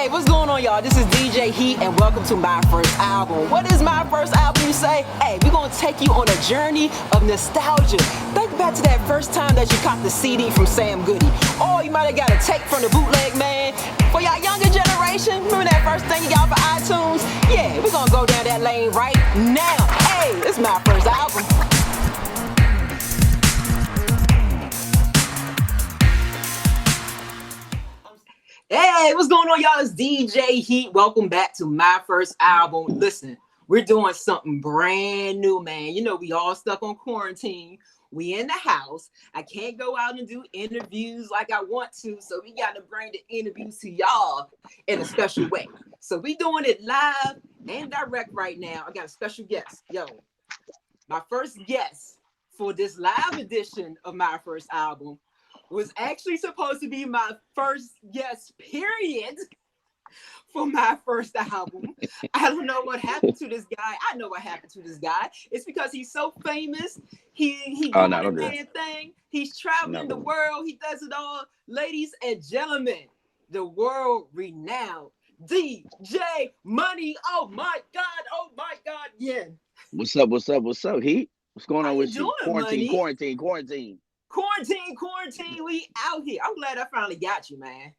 Hey, what's going on, y'all? This is DJ Heat, and welcome to my first album. What is my first album, you say? Hey, we're gonna take you on a journey of nostalgia. Think back to that first time that you caught the CD from Sam Goody. Or you might have got a tape from the bootleg man. For y'all younger generation, remember that first thing you got for iTunes? Yeah, we're gonna go down that lane right now. Hey, it's my first album. Hey, what's going on, y'all? It's DJ Heat. Welcome back to my first album. Listen, we're doing something brand new, man. You know, we all stuck on quarantine. We in the house. I can't go out and do interviews like I want to, so we got to bring the interviews to y'all in a special way. So we doing it live and direct right now. I got a special guest. Yo, my first guest for this live edition of my first album was actually supposed to be my first guest, period, for my first album. I don't know what happened to this guy. I know what happened to this guy. It's because he's so famous. He doing the man thing. He's traveling the world. He does it all. Ladies and gentlemen, the world-renowned DJ Money. Oh my God, yeah. What's up, Heat? What's going on with you? Quarantine, we out here. I'm glad I finally got you, man.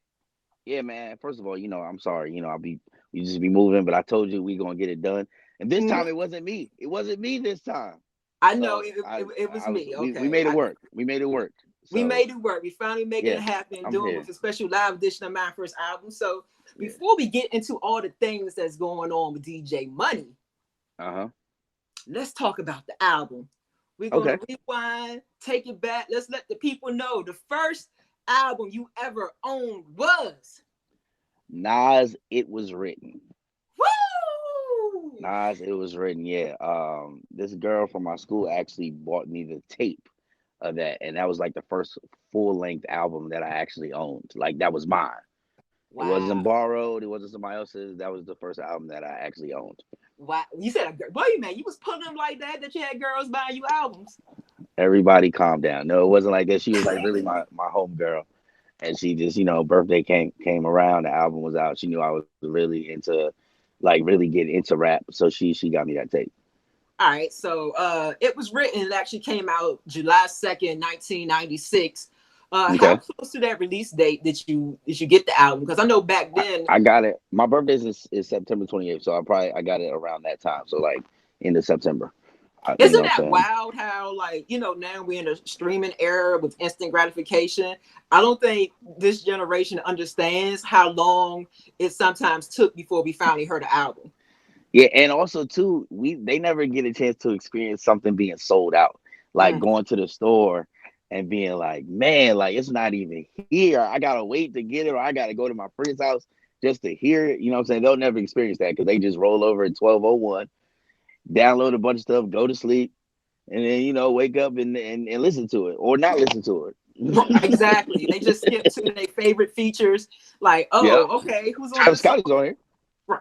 Yeah, man. First of all, I'm sorry. You just be moving, but I told you we gonna get it done. And this time it wasn't me. It wasn't me this time. I know it was me. Okay. We made it work. We made it work. We made it work. We finally made it happen. Doing with a special live edition of my first album. So before we get into all the things that's going on with DJ Money, let's talk about the album. We're going to rewind, take it back. Let's let the people know the first album you ever owned was Nas It Was Written. Woo! Nas It Was Written, yeah. This girl from my school actually bought me the tape of that, and that was like the first full-length album that I actually owned. Like, that was mine. Wow. It wasn't borrowed. It wasn't somebody else's. That was the first album that I actually owned. Wow. You said a girl. Boy, man, you was pulling them like that you had girls buying you albums. Everybody calm down. No, it wasn't like that. She was like really my home girl. And she just, birthday came around, the album was out. She knew I was really into, really getting into rap. So she got me that tape. All right. So It Was Written. It actually came out July 2nd, 1996. How close to that release date did you get the album? Because I know back then I got it. My birthday is September 28th, so I got it around that time. So end of September. Isn't that wild? How now we're in a streaming era with instant gratification. I don't think this generation understands how long it sometimes took before we finally heard the album. Yeah, and also too, they never get a chance to experience something being sold out, going to the store and being like, man, it's not even here. I gotta wait to get it, or I gotta go to my friend's house just to hear it. You know what I'm saying? They'll never experience that because they just roll over at 12:01, download a bunch of stuff, go to sleep, and then wake up and listen to it or not listen to it. Exactly. They just skip to their favorite features. Okay, who's on? Scott is on here. Right.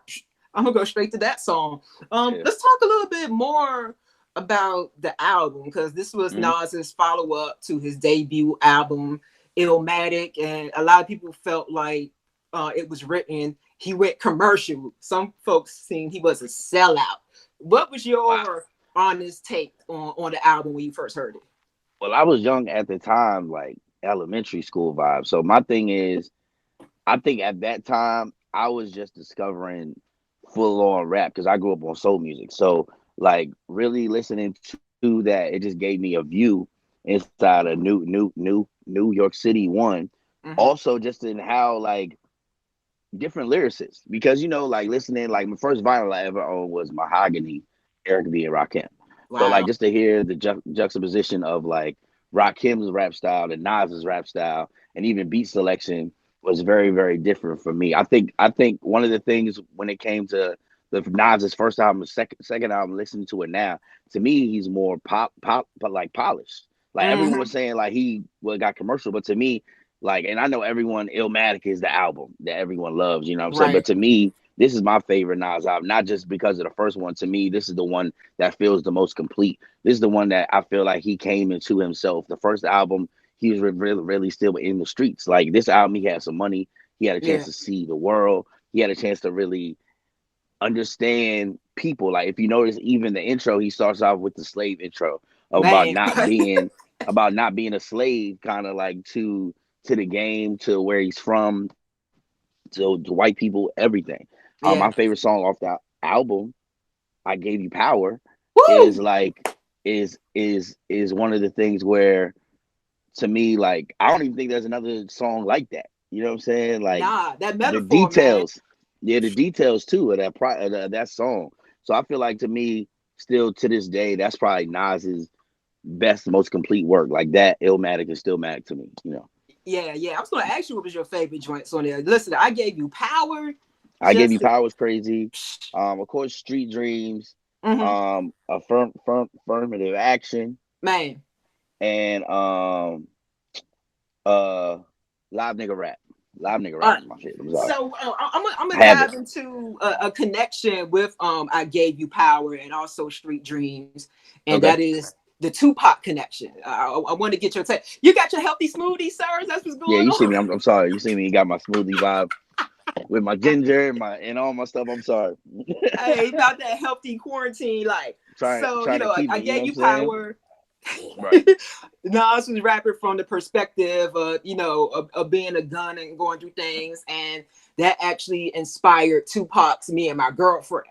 I'm gonna go straight to that song. Let's talk a little bit more about the album, because this was Nas's follow-up to his debut album, Illmatic, and a lot of people felt like It Was Written. He went commercial. Some folks seen he was a sellout. What was your honest take on the album when you first heard it? Well, I was young at the time, elementary school vibe. So my thing is, I think at that time I was just discovering full-on rap because I grew up on soul music. So really listening to that, it just gave me a view inside of New York City. Also just in how different lyricists, because listening, my first vinyl I ever owned was Mahogany, Eric B and Rakim. Wow. So just to hear the juxtaposition of Rakim's rap style and Nas's rap style and even beat selection was very, very different for me. I think one of the things when it came to the Nas's first album, second album, listening to it now, to me he's more pop, polished. Everyone was saying he got commercial, but to me, and I know Illmatic is the album that everyone loves, you know what I'm saying? But to me, this is my favorite Nas album, not just because of the first one. To me, this is the one that feels the most complete. This is the one that I feel like he came into himself. The first album, he was really still in the streets. This album, he had some money. He had a chance to see the world. he had a chance to really understand people. Like if you notice, even the intro, he starts off with the slave intro about Man. not being a slave, kind of like to the game, to where he's from, to white people, everything. Yeah. My favorite song off that album, "I Gave You Power," is Woo! like is one of the things where, to me, like I don't even think there's another song like that. You know what I'm saying? Like Nah, that the metaphor, man. details, yeah, the details too of that song. So I feel like, to me, still to this day, that's probably Nas's best, most complete work. Like that, Illmatic is still Matic to me. You know, Yeah, yeah. I was gonna ask you what was your favorite joints on there. Listen, I gave you power. "I Gave You Just Power" is crazy. Of course, "Street Dreams," mm-hmm. affirmative action, Man. and uh, live nigga rap. Live nigga rap is my favorite. I'm sorry. So I'm gonna Have it. dive into a connection with I Gave You Power and also Street Dreams, and Okay. that is the Tupac connection. I want to get your take. You got your healthy smoothie, sir? That's what's Yeah, going you see on. me. I'm sorry. You see me. You got my smoothie vibe with my ginger and all my stuff. I'm sorry. Hey, about that healthy quarantine life. So Trying to keep I it. You know gave what I'm you saying? power. Right. Nas was rapping from the perspective of being a gun and going through things, and that actually inspired Tupac's "Me and My Girlfriend,"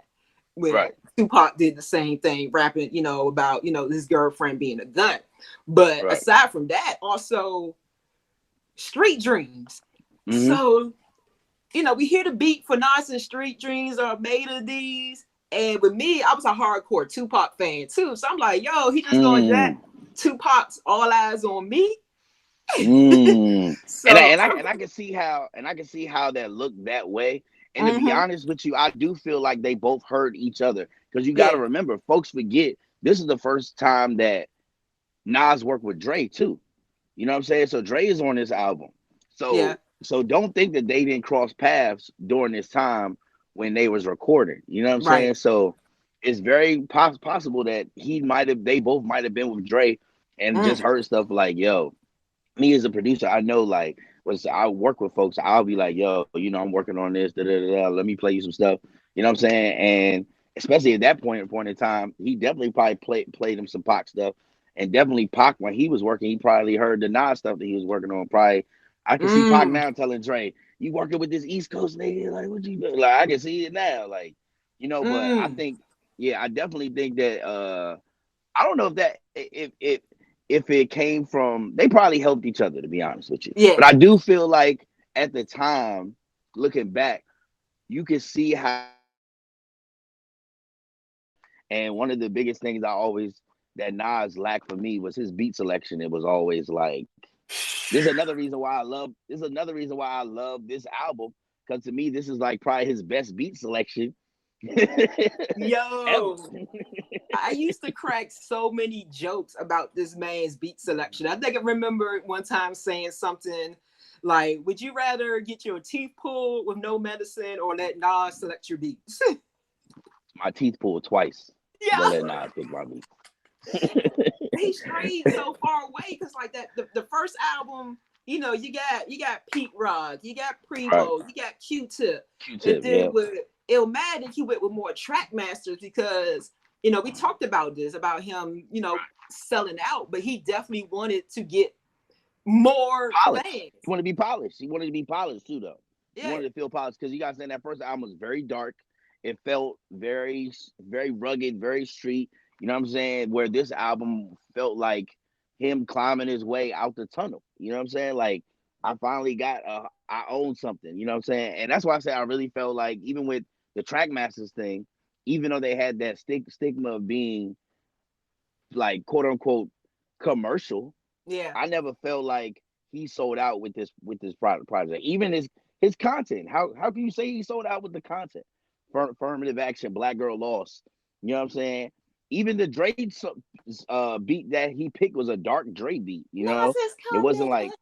where Right. Tupac did the same thing, rapping, about his girlfriend being a gun. But Right. aside from that, also Street Dreams. Mm-hmm. So we hear the beat for Nas and Street Dreams are made of these. And with me, I was a hardcore Tupac fan too. So I'm like, yo, he just gonna jack Mm. Tupac's All Eyes on Me. Mm. So And I can see how, that looked that way. And to be mm-hmm. honest with you, I do feel like they both heard each other, because you got Yeah, to remember, folks forget this is the first time that Nas worked with Dre too. You know what I'm saying? So Dre is on this album. yeah, So don't think that they didn't cross paths during this time when they was recording. You know what I'm right. saying? So it's very possible that they both might have been with Dre and Mm, just heard stuff like, yo, me as a producer, I know, like, I work with folks, I'll be like, yo, I'm working on this, da, da, da, da, let me play you some stuff. You know what I'm saying? And especially at that point in time, he definitely probably played him some Pac stuff. And definitely Pac, when he was working, he probably heard the Nas stuff that he was working on. Probably, I can see Pac mm, now telling Dre, "You working with this East Coast nigga? Like, what you do?" Like, I can see it now. Like, but I mm. think, yeah, I definitely think that I don't know if that if it came from, they probably helped each other, to be honest with you. Yeah, But I do feel like at the time, looking back, you can see how. And one of the biggest things that Nas lacked for me was his beat selection. It was always like, this is another reason why I love this album, because to me this is like probably his best beat selection ever. yo. I used to crack so many jokes about this man's beat selection. I think I remember one time saying something like, "Would you rather get your teeth pulled with no medicine or let Nas select your beats?" My teeth pulled twice, Yeah, then let Nas pick my beat. he strayed so far away because like that the first album, you got Pete Rock, you got Right. Primo, you got Q-Tip, and Q-tip, then yeah. with Illmatic he went with more track masters because we talked about this about him selling out, but he definitely wanted to get more Polished. fans. He wanted to be polished. He wanted to be polished too, though. He Yeah. wanted to feel polished, because you guys saying that first album was very dark. It felt very, very rugged, very street. You know what I'm saying? Where this album felt like him climbing his way out the tunnel. You know what I'm saying? Like, I finally I own something. You know what I'm saying? And that's why I say I really felt like, even with the Trackmasters thing, even though they had that stigma of being like, quote unquote, commercial, Yeah. I never felt like he sold out with this project. Even his content. How can you say he sold out with the content? Affirmative action, Black Girl Lost. You know what I'm saying? Even the Dre beat that he picked was a dark Dre beat. You Nas know, is it wasn't like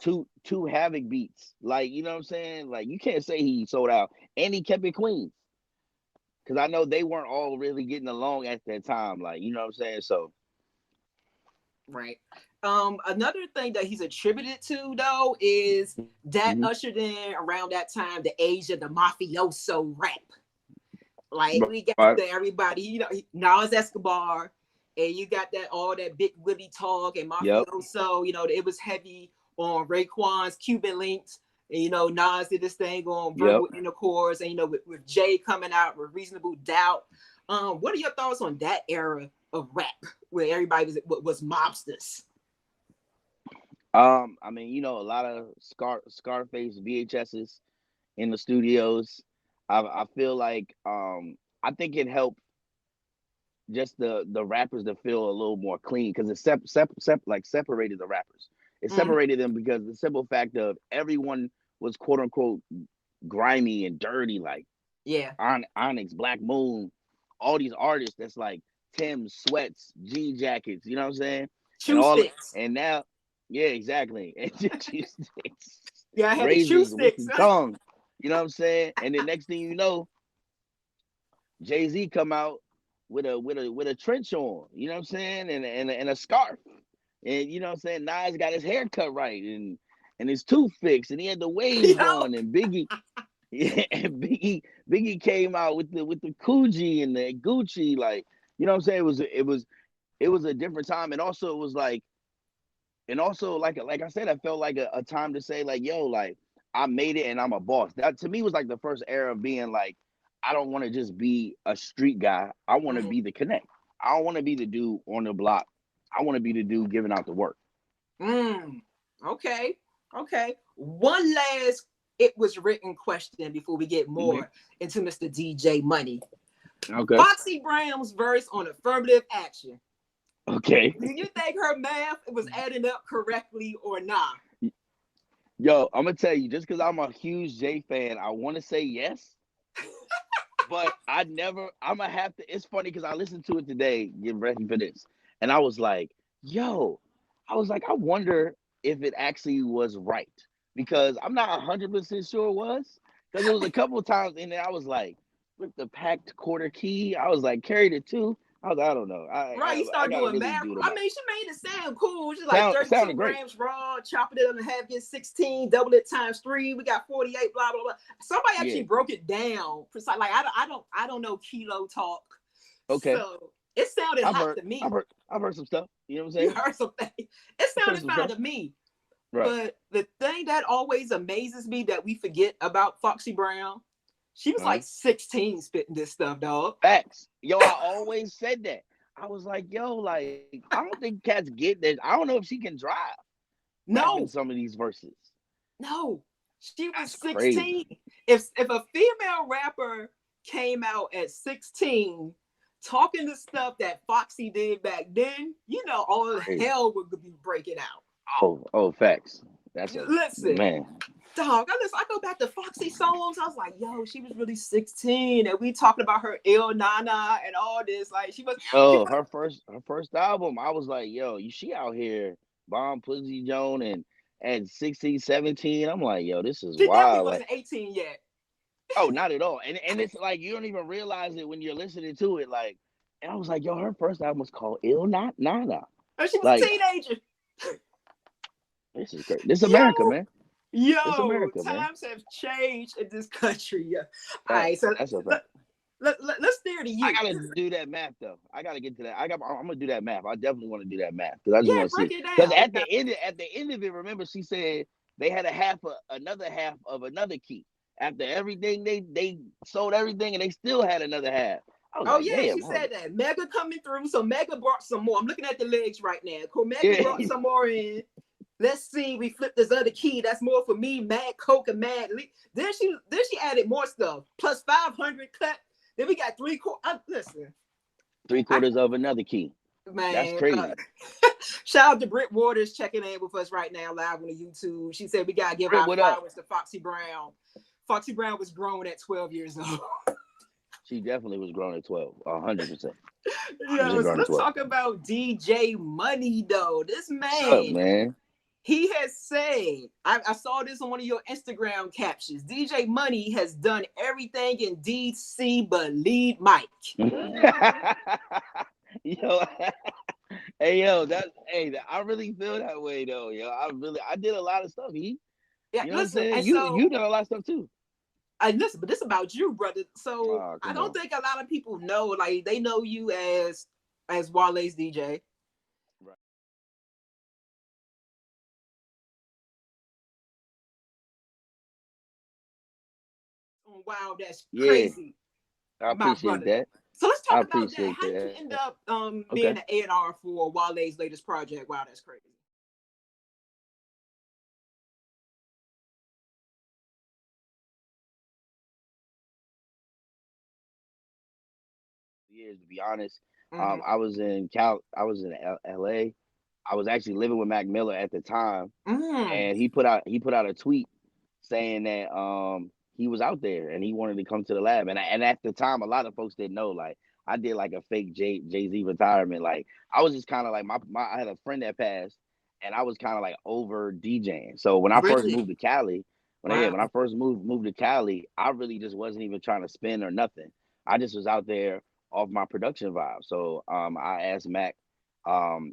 coming. two Havoc beats. Like, you know what I'm saying? Like, you can't say he sold out, and he kept it clean, because I know they weren't all really getting along at that time. Like, you know what I'm saying? So Right. Another thing that he's attributed to though is that Mhm. ushered in around that time the age of the mafioso rap. Like we got Right. everybody, Nas Escobar, and you got that all that big Willie talk and Yep. mafioso. It was heavy on Raekwon's Cuban links, and Nas did this thing on Yep. verbal intercourse, and with Jay coming out with Reasonable Doubt. What are your thoughts on that era of rap where everybody was mobsters? I mean, a lot of Scarface VHSs in the studios. I feel like I think it helped just the rappers to feel a little more clean because it separated the rappers. It Mm, separated them because the simple fact of everyone was quote unquote grimy and dirty, like yeah, Onyx, Black Moon, all these artists that's like Tim Sweats, G jackets, you know what I'm saying? And chew all sticks. and now, yeah, exactly. And just Yeah, I had the chew razors with sticks. the tongue, you know what I'm saying? And the next thing you know, Jay-Z come out with a trench on, you know what I'm saying, and a scarf, and you know what I'm saying. Nas got his hair cut right and his tooth fixed, and he had the waves Yo, on, and Biggie, yeah, and Biggie came out with the Coogee and the Gucci, like you know what I'm saying. It was a different time, and also it was like, and also like I said, I felt like a time to say like, yo, like I made it and I'm a boss. That to me was like the first era of being like, I don't want to just be a street guy. I want to mm, be the connect. I don't want to be the dude on the block. I want to be the dude giving out the work. mm, okay, okay. One last it was written question before we get Mhm. more into Mr. DJ Money. Okay. Foxy Brown's verse on affirmative action. Okay. Do you think her math was adding up correctly or not? Yo, I'm gonna tell you, just because I'm a huge J fan, I want to say yes, but I never. I'm gonna have to. It's funny because I listened to it today, getting ready for this, and I was like, yo, I wonder if it actually was right because I'm not 100% sure it was because it was a couple of times in there. I was like, with the packed quarter key, I was like, carried it too. I don't know. Right, you I start gotta doing really math. do the I math. mean, she made it sound cool. She's like 32 Sounded great. grams raw, chopping it up in half, get 16, double it times 3. We got 48, blah blah blah. Somebody Yeah. actually broke it down precise. Like I don't know kilo talk, Okay. so it sounded I've hot heard. to I've me. heard. I've heard some stuff. You know what I'm You saying? heard something. It I've heard sounded some fine stuff. to me. Right. But the thing that always amazes me that we forget about Foxy Brown, she was Uh-huh. like 16 spitting this stuff, dog. Facts. Yo, I always said that. I was like, yo, like, I don't think cats get that. I don't know if she can drive rapping No, some of these verses. no, she was That's crazy. 16. If a female rapper came out at 16 talking the stuff that Foxy did back then, all Crazy. hell would be breaking out. Oh, facts. That's a Listen, man. dog, I go back to Foxy songs. I was like, yo, she was really 16, and we talking about her ill nana and all this. Like she Yo, was her first album, I was like, yo, she out here bomb Pussy Joan and at 16, 17. I'm like, yo, this is she definitely wild. Like, wasn't 18 yet. oh, not at all. And it's like you don't even realize it when you're listening to it. Like, and I was like, yo, her first album was called Ill Not Nana. And she was a Like, teenager. this is great. This is America, Yo, man. It's yo, America, man. times have changed in this country. Yeah. All Fact. right, so That's a fact. let's steer to I you. gotta do that math though. I gotta get to that. I'm gonna do that math. I definitely want to do that math because I just Yeah, want to break see. it Because down. at the end of it, remember she said they had another half of another key. After everything, they sold everything and they still had another half. I was Oh like, yeah, damn. she said that. Mega coming through. So Mega brought some more. I'm looking at the legs right now. Cool. Mega Yeah. brought some more in. Let's see. We flipped this other key. That's more for me. Mad Coke and Mad Lee. Then she added more stuff. Plus 500 cut. Then we got 3/4. Listen, 3/4 of another key. That's man. crazy. Shout out to Britt Waters checking in with us right now live on the YouTube. She said we gotta give Britt, our what up? flowers to Foxy Brown. Foxy Brown was grown at 12 years old. She definitely was grown at 12. 100%. Yeah, Grown at let's 12. talk about DJ Money though. This What's up, man, man? he has said, I saw this on one of your Instagram captions. DJ Money has done everything in DC but lead Mike. Yo, Hey yo, I really feel that way though, yo. I did a lot of stuff. Yeah, You know what I'm listen, saying? and You so did a lot of stuff too. I listen, but this about you, brother. So Oh, I come don't on. think a lot of people know, like they know you as Wale's DJ. Right. Oh, wow, that's Yeah, crazy, I my appreciate brother. that. So let's I talk about that. appreciate How did you that. end up Okay. being an A&R for Wale's latest project? Wow, that's crazy. Years to be honest. Mm-hmm. I was in LA. I was actually living with Mac Miller at the time, Mm, and he put out a tweet saying that he was out there and he wanted to come to the lab. And at the time, a lot of folks didn't know. Like I did like a fake Jay Z retirement. Like I was just kind of like my I had a friend that passed, and I was kind of like over DJing. So when I first really? moved to Cali, when I Wow. first moved to Cali, I really just wasn't even trying to spin or nothing. I just was out there off my production vibe. So I asked Mac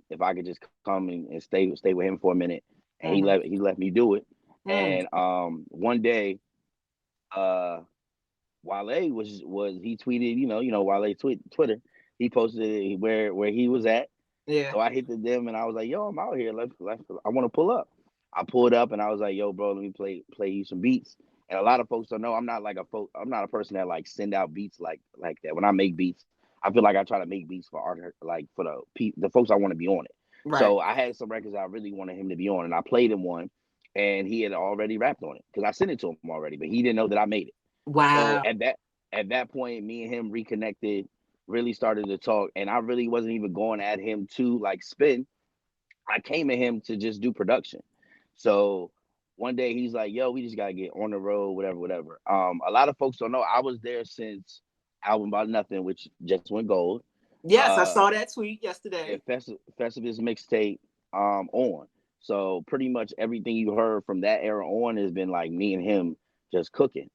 if I could just come and stay with him for a minute, and Mm-hmm. he let me do it. Mm, And one day, uh, Wale was he tweeted, Wale Twitter. He posted where he was at. yeah. So I hit the them and I was like, "Yo, I'm out here. I want to pull up." I pulled up and I was like, "Yo, bro, let me play you some beats." And a lot of folks don't know I'm not a person that like send out beats like that. When I make beats, I feel like I try to make beats for art, like for the folks I want to be on it. Right. So I had some records I really wanted him to be on, and I played him one, and he had already rapped on it because I sent it to him already, but he didn't know that I made it. So Wow. at that point, me and him reconnected, really started to talk, and I really wasn't even going at him to like spin. I came at him to just do production. So one day he's like, "Yo, we just gotta get on the road, whatever, whatever." A lot of folks don't know I was there since album about nothing, which just went gold. Yes, I Uh, saw that tweet yeah, yesterday. Festivus mixtape on. So pretty much everything you heard from that era on has been like me and him just cooking.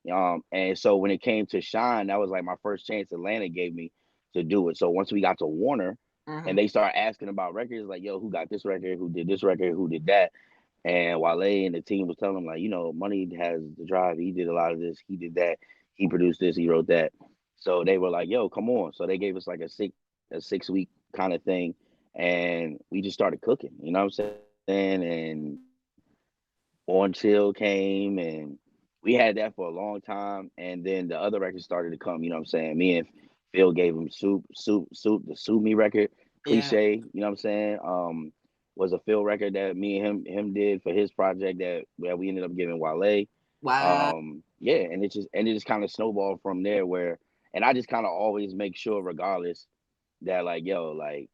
And so when it came to Shine, that was like my first chance Atlanta gave me to do it. So once we got to Warner Mm-hmm. and they start asking about records, like, yo, who got this record, who did this record, who did that? And Wale and the team was telling him, like, Money has the drive. He did a lot of this, he did that, he produced this, he wrote that. So they were like, yo, come on. So they gave us like a 6 week kind of thing, and we just started cooking. You know what I'm saying? And On Chill came, and we had that for a long time. And then the other records started to come. You know what I'm saying? Me and Phil gave him the Sue Me record. Yeah. Cliche. You know what I'm saying? Was a Phil record that me and him did for his project that we ended up giving Wale. Wow. Yeah, and it just kind of snowballed from there. Where and I just kind of always make sure, regardless, that like yo like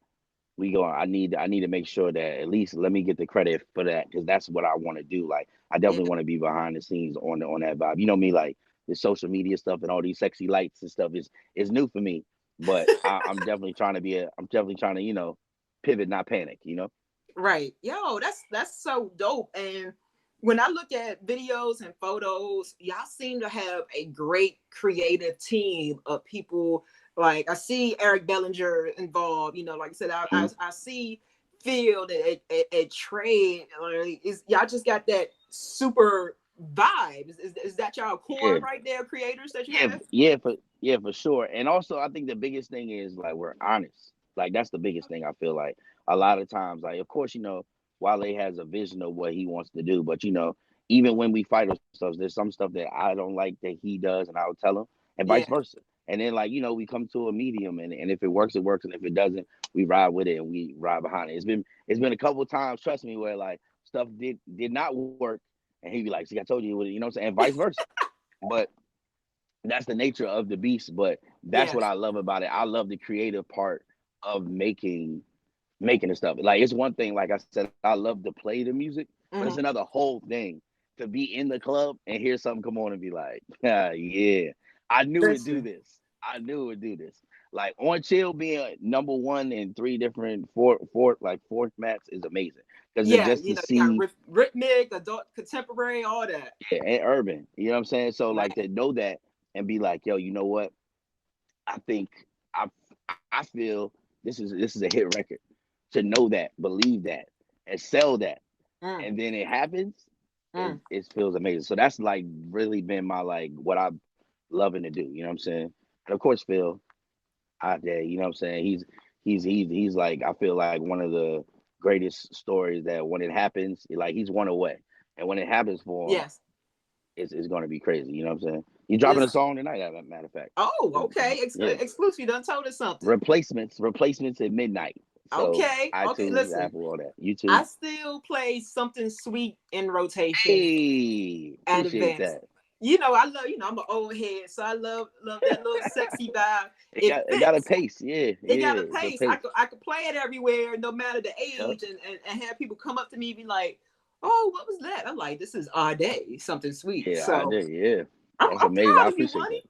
we go. I need to make sure that at least let me get the credit for that because that's what I want to do. Like I Yeah. definitely want to be behind the scenes on that vibe. You know me, like the social media stuff and all these sexy lights and stuff is new for me. But I'm definitely trying to pivot, not panic. You know. Right. Yo, that's so dope. And when I look at videos and photos, y'all seem to have a great creative team of people. Like I see Eric Bellinger involved. Like I said, Mhm. I see Field at Trade. Like, y'all just got that super vibe. Is that y'all core Yeah. right there, creators that you Yeah, have? yeah, for sure. And also, I think the biggest thing is like we're honest. Like that's the biggest thing. I feel like a lot of times, like of course, Wale has a vision of what he wants to do, but even when we fight or stuff, there's some stuff that I don't like that he does, and I'll tell him, and vice Yeah. versa. And then like we come to a medium, and if it works, it works, and if it doesn't, we ride with it and we ride behind it. It's been a couple of times, trust me, where like stuff did not work, and he'd be like, "See, I told you," you know what I'm saying, and vice versa. But that's the nature of the beast. But that's what Yes. I love about it. I love the creative part of making the stuff. Like it's one thing, like I said, I love to play the music, but it's Mhm. another whole thing to be in the club and hear something come on and be like, yeah, I knew it'd do Listen. this. I knew it would do this. Like on chill being number one in three different formats is amazing because Yeah, just to you got see rhythmic, adult, contemporary, all that. yeah, and urban, you know what I'm saying? So Wow. like to know that and be like, yo, you know what? I think I I feel this is a hit record. to know that, believe that, and sell that, Mm, and then it happens, mm. it feels amazing. So that's like really been my like what I'm loving to do. You know what I'm saying? And of course, Phil out there, you know what I'm saying? He's like I feel like one of the greatest stories that when it happens, like he's one away, and when it happens for him, Yes. it's going to be crazy. You know what I'm saying? You dropping a Listen. song tonight, as a matter of fact. Oh, okay. Yeah, Exclusive. You done told us something. replacements at midnight. So Okay. Okay. iTunes, Listen. Apple, all that, I YouTube. still play something sweet in rotation Hey, at appreciate events. that. You know, I love, I'm an old head, so I love that little sexy vibe. It It got a fits. pace. Yeah, It got a yeah, the pace. pace. I could play it everywhere, no matter the Yep. age, and have people come up to me and be like, "Oh, what was that?" I'm like, "This is our day, something sweet." Yeah, I So did. Yeah, I'm that's amazing. proud I of you, appreciate Money. that.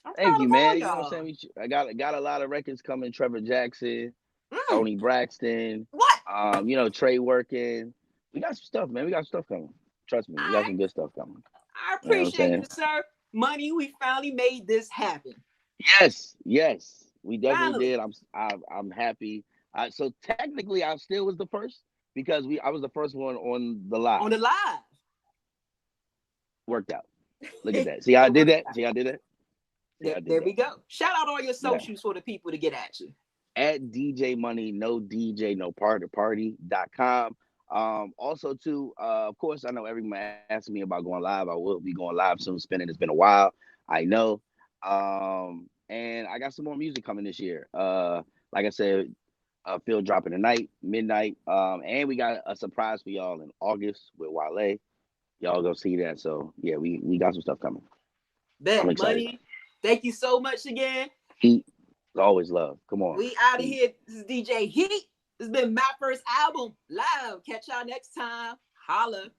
I'm Thank proud you, of all man. You know what I'm y'all. saying? I got a lot of records coming. Trevor Jackson, Mm, Tony Braxton, what? Trey working. We got some stuff, man. We got stuff coming. Trust me, we got some good stuff coming. I You know what I'm appreciate you, saying? sir. Money, we finally made this happen. Yes, we definitely Finally. did. I'm happy. So technically, I still was the first because I was the first one on the live. On the live. Worked out. Look at that. See how I It did worked that? out. See how I did that? See how I did There we that? go. Shout out all your Yeah. socials for the people to get at you. At DJ Money, no DJ, no party.com. Also too, of course, I know everyone asking me about going live. I will be going live soon. Spinning. It's been a while. I know. And I got some more music coming this year. Like I said, Phil dropping tonight, midnight. And we got a surprise for y'all in August with Wale. Y'all go see that. So yeah, we got some stuff coming. I'm Bet. excited. Money. Thank you so much again. Heat, always love. Come on. We out of Heat. here. This is DJ Heat. This has been my first album live. Catch y'all next time. Holla.